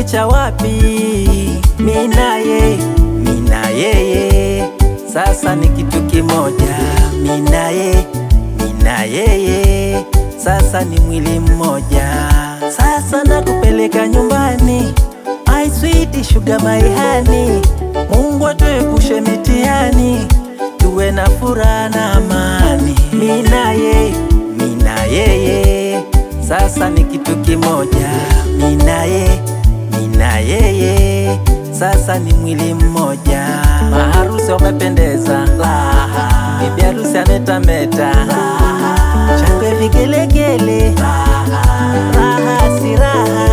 tumeficha wapi? Mimi na yeye sasa ni kitu kimoja. Mimi na yeye sasa ni mwili mmoja. Sasa nakupeleka nyumbani, my sweet sugar my honey. Mungu atuepushe mitihani, tuwe na furaha na amani. Mimi na yeye sasa ni kitu kimoja. Mimi na yeye sasa ni mwili mmoja. Maharusi wamependeza, bibi harusi ametameta, shangwe vigelegele, raha si raha.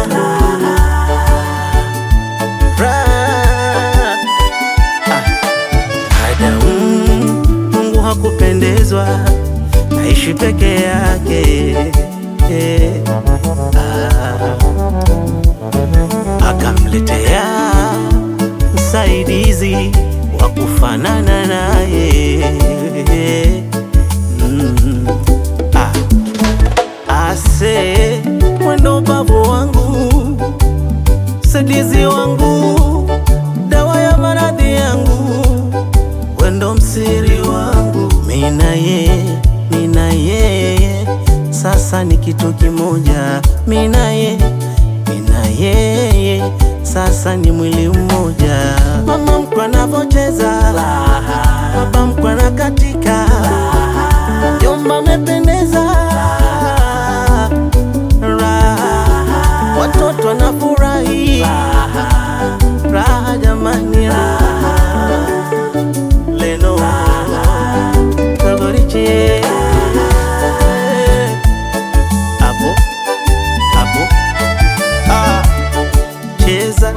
Mungu hakupendezwa aishi peke yake, akamletea msaidizi wa kufanana naye. Ase mwendo babu wangu, msaidizi wangu, dawa ya maradhi yangu, wendo msiri wangu. Mimi na yeye sasa ni kitu kimoja. Mimi na yeye sasa ni mwili mmoja. Mama mkwe anavocheza, baba mkwe anakatika, jomba amependeza, watoto wanafurahi, raha jamani, leno kagoriche abo cheza